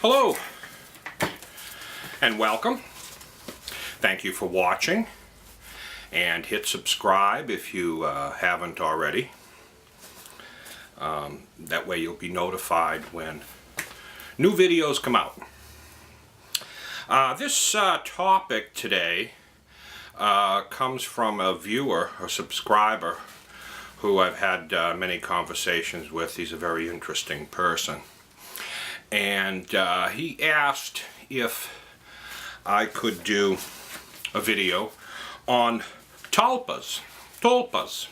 Hello and welcome. Thank you for watching, and hit subscribe if you haven't already. That way you'll be notified when new videos come out. This topic today comes from a viewer, a subscriber, who I've had many conversations with. He's a very interesting person. And he asked if I could do a video on tulpas. Tulpas.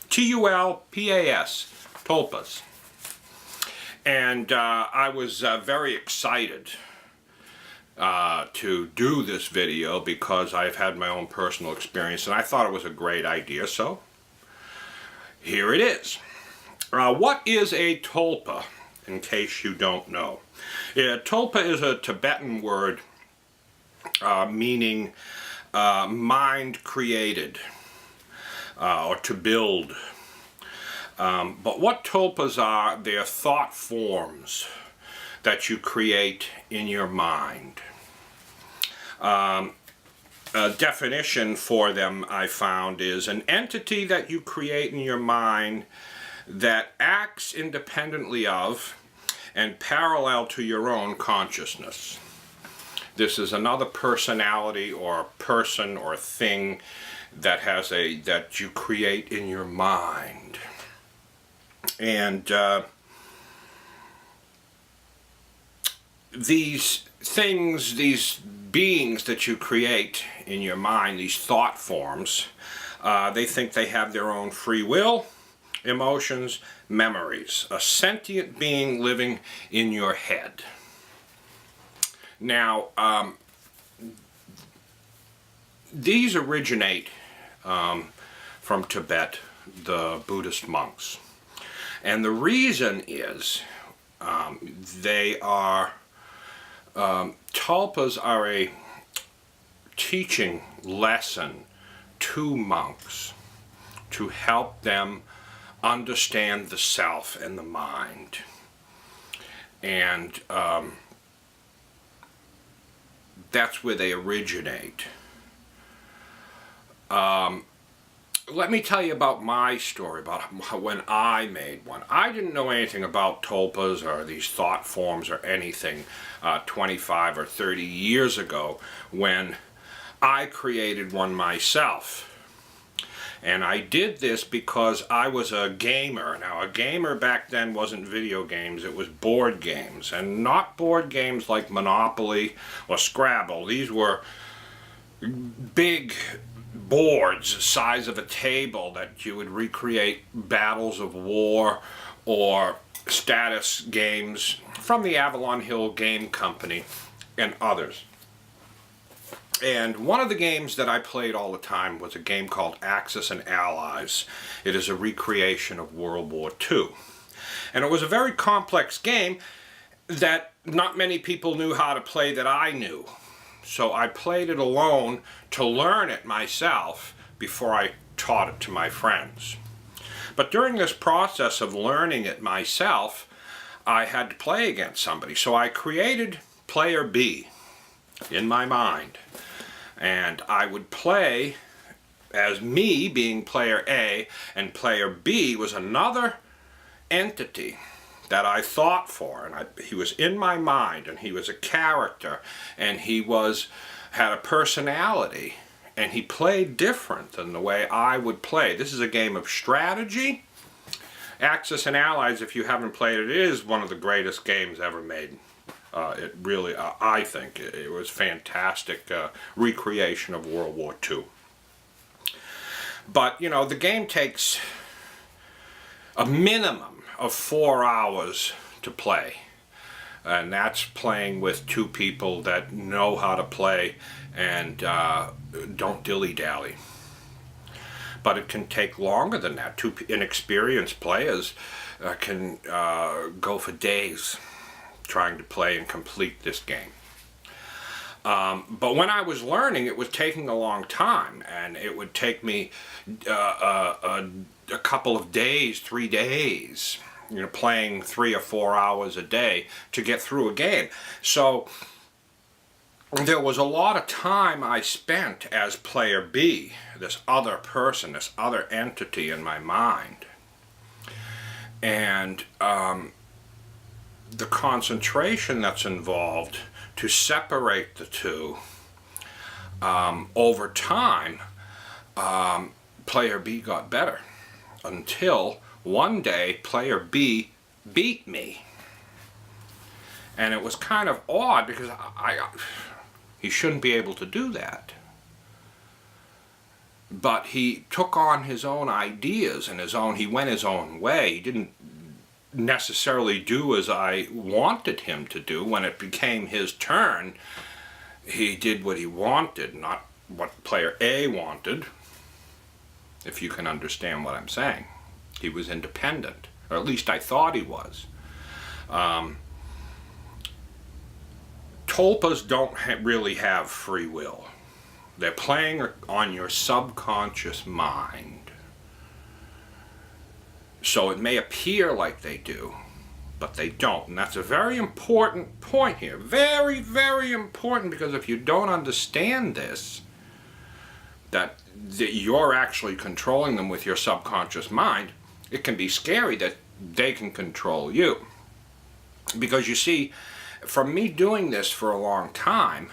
T-U-L-P-A-S. Tulpas. And I was very excited to do this video because I've had my own personal experience and I thought it was a great idea, so here it is. What is a tulpa, in case you don't know? Tulpa is a Tibetan word meaning mind created or to build. But what tulpas are, they're thought forms that you create in your mind. A definition for them I found is an entity that you create in your mind that acts independently of and parallel to your own consciousness. This is another personality or person or thing that has that you create in your mind. And these things, these beings that you create in your mind, these thought forms, they think they have their own free will, emotions, memories. A sentient being living in your head. Now, these originate from Tibet, the Buddhist monks. And the reason is they are, tulpas are a teaching lesson to monks to help them understand the self and the mind. And that's where they originate. Let me tell you about my story, about when I made one. I didn't know anything about tulpas or these thought forms or anything 25 or 30 years ago when I created one myself. And I did this because I was a gamer. Now, a gamer back then wasn't video games, it was board games. And not board games like Monopoly or Scrabble. These were big boards the size of a table that you would recreate battles of war or status games from the Avalon Hill Game Company and others. And one of the games that I played all the time was a game called Axis and Allies. It is a recreation of World War II. And it was a very complex game that not many people knew how to play that I knew. So I played it alone to learn it myself before I taught it to my friends. But during this process of learning it myself, I had to play against somebody. So I created player B in my mind. And I would play as me being player A, and player B was another entity that I thought for, and he was in my mind, and he was a character, and he had a personality, and he played different than the way I would play. This is a game of strategy. Axis and Allies, if you haven't played it, is one of the greatest games ever made. It really, I think, it was fantastic recreation of World War II. But, you know, the game takes a minimum of 4 hours to play. And that's playing with two people that know how to play and don't dilly-dally. But it can take longer than that. Two inexperienced players can go for days trying to play and complete this game. But when I was learning, it was taking a long time, and it would take me a couple of days, 3 days, playing 3 or 4 hours a day to get through a game. So there was a lot of time I spent as player B, this other person, this other entity in my mind. And the concentration that's involved to separate the two, over time, player B got better until one day player B beat me. And it was kind of odd because he shouldn't be able to do that. But he took on his own ideas and he went his own way. He didn't necessarily do as I wanted him to do. When it became his turn, he did what he wanted, not what player A wanted, if you can understand what I'm saying. He was independent, or at least I thought he was. Tulpas don't really have free will. They're playing on your subconscious mind. So it may appear like they do, but they don't. And that's a very important point here. Very, very important, because if you don't understand this, that you're actually controlling them with your subconscious mind, it can be scary that they can control you. Because you see, from me doing this for a long time,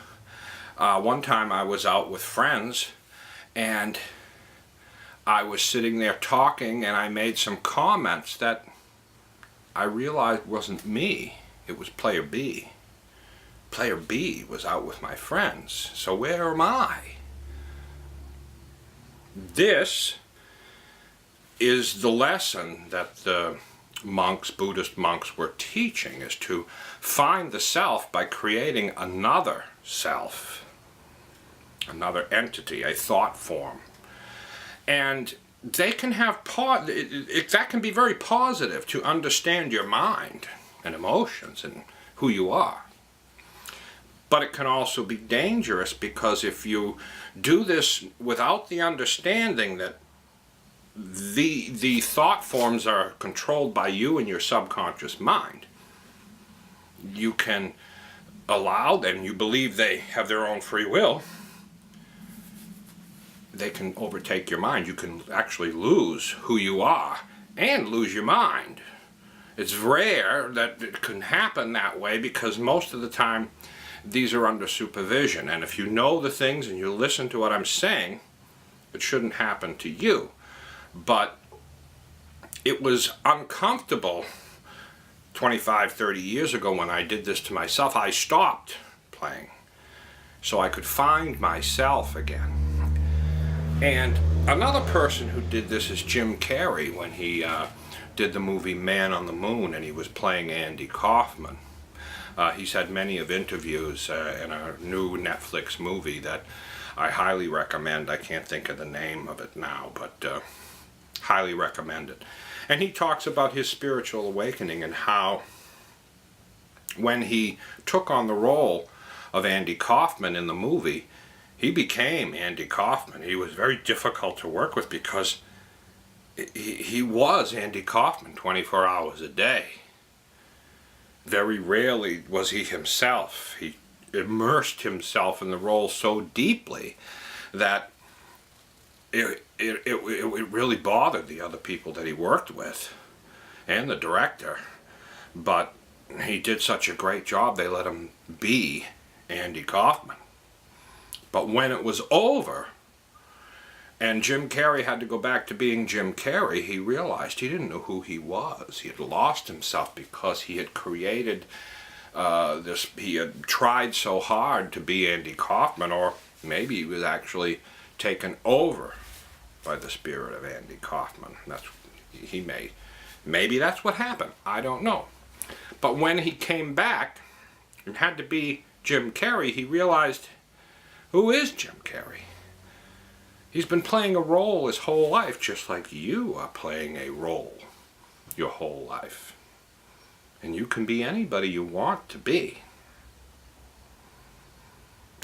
one time I was out with friends and I was sitting there talking and I made some comments that I realized wasn't me. It was player B. Player B was out with my friends. So where am I? This is the lesson that the monks, Buddhist monks, were teaching, is to find the self by creating another self, another entity, a thought form. And they can have that can be very positive, to understand your mind and emotions and who you are. But it can also be dangerous, because if you do this without the understanding that the thought forms are controlled by you and your subconscious mind, you can allow them, you believe they have their own free will, they can overtake your mind. You can actually lose who you are and lose your mind. It's rare that it can happen that way, because most of the time these are under supervision. And if you know the things and you listen to what I'm saying, it shouldn't happen to you. But it was uncomfortable 25, 30 years ago when I did this to myself. I stopped playing so I could find myself again. And another person who did this is Jim Carrey, when he did the movie Man on the Moon, and he was playing Andy Kaufman. He's had many of interviews in a new Netflix movie that I highly recommend. I can't think of the name of it now, but highly recommend it. And he talks about his spiritual awakening and how when he took on the role of Andy Kaufman in the movie, he became Andy Kaufman. He was very difficult to work with, because he was Andy Kaufman 24 hours a day. Very rarely was he himself. He immersed himself in the role so deeply that it really bothered the other people that he worked with and the director. But he did such a great job, they let him be Andy Kaufman. But when it was over and Jim Carrey had to go back to being Jim Carrey, he realized he didn't know who he was. He had lost himself because he had created he had tried so hard to be Andy Kaufman, or maybe he was actually taken over by the spirit of Andy Kaufman. Maybe that's what happened. I don't know. But when he came back and had to be Jim Carrey, he realized, who is Jim Carrey? He's been playing a role his whole life, just like you are playing a role your whole life. And you can be anybody you want to be.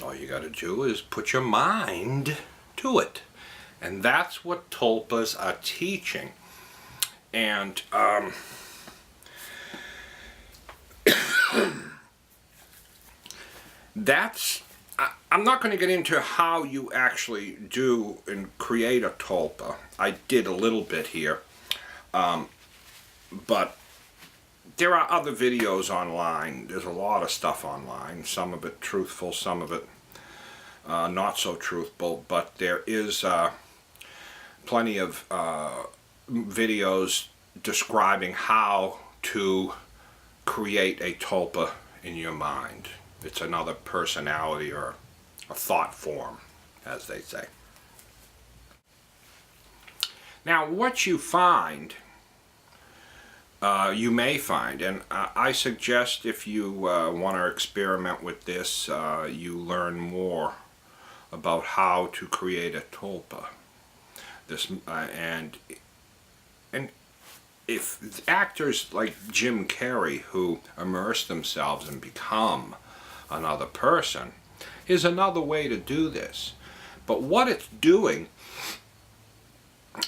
All you got to do is put your mind to it. And that's what tulpas are teaching. And I'm not going to get into how you actually do and create a tulpa. I did a little bit here, but there are other videos online. There's a lot of stuff online, some of it truthful, some of it not so truthful, but there is plenty of videos describing how to create a tulpa in your mind. It's another personality or a thought form, as they say. Now, what you find, you may find, and I suggest if you want to experiment with this, you learn more about how to create a tulpa. And if actors like Jim Carrey, who immerse themselves and become another person, is another way to do this. But what it's doing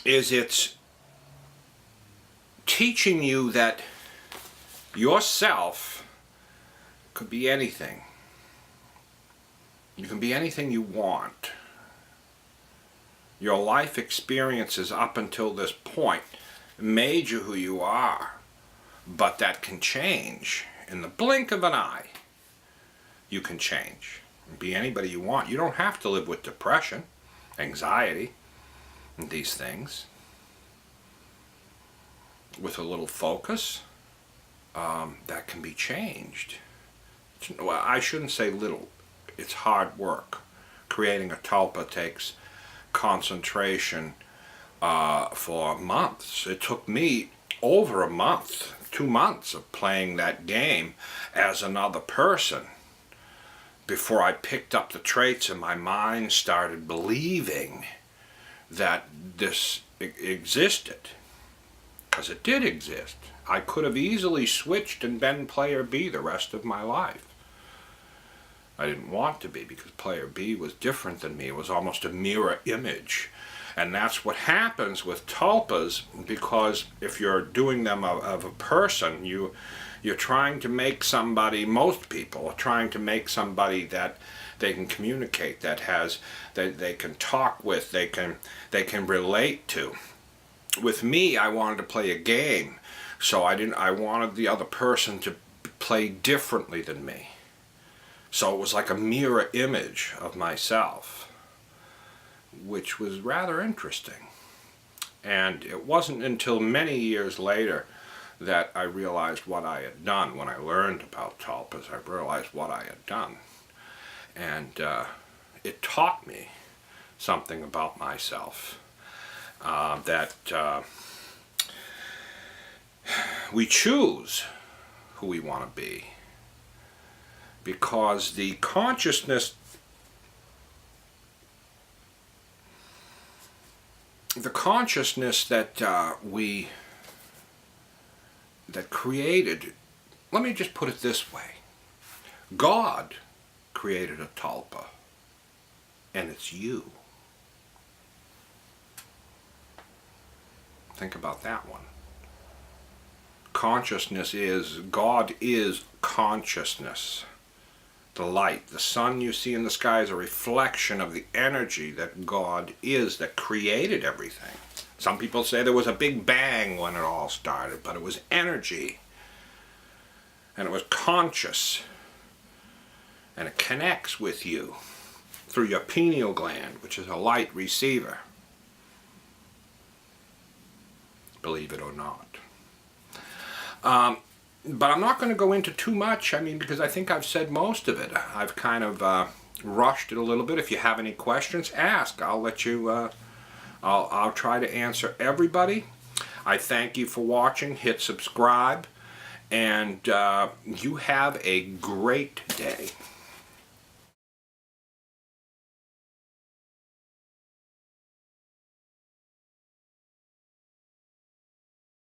is it's teaching you that yourself could be anything. You can be anything you want. Your life experiences up until this point made you who you are, but that can change in the blink of an eye. You can change and be anybody you want. You don't have to live with depression, anxiety, and these things. With a little focus, that can be changed. Well, I shouldn't say little. It's hard work. Creating a tulpa takes concentration for months. It took me over a month, 2 months of playing that game as another person before I picked up the traits and my mind started believing that this existed. Because it did exist. I could have easily switched and been player B the rest of my life. I didn't want to be, because player B was different than me. It was almost a mirror image. And that's what happens with tulpas, because if you're doing them of a person, you're trying to make somebody, most people are trying to make somebody that they can communicate, that they can talk with, they can relate to. With me, I wanted to play a game, so I wanted the other person to play differently than me. So it was like a mirror image of myself, which was rather interesting. And it wasn't until many years later that I realized what I had done. When I learned about tulpas, I realized what I had done. And it taught me something about myself, that we choose who we want to be. Because the consciousness that that created, let me just put it this way, God created a tulpa, and it's you. Think about that one. Consciousness is, God is consciousness. The light, the sun you see in the sky is a reflection of the energy that God is, that created everything. Some people say there was a big bang when it all started, but it was energy. And it was conscious. And it connects with you through your pineal gland, which is a light receiver. Believe it or not. But I'm not going to go into too much, because I think I've said most of it. I've kind of rushed it a little bit. If you have any questions, ask. I'll let you, I'll try to answer everybody. I thank you for watching. Hit subscribe, and you have a great day.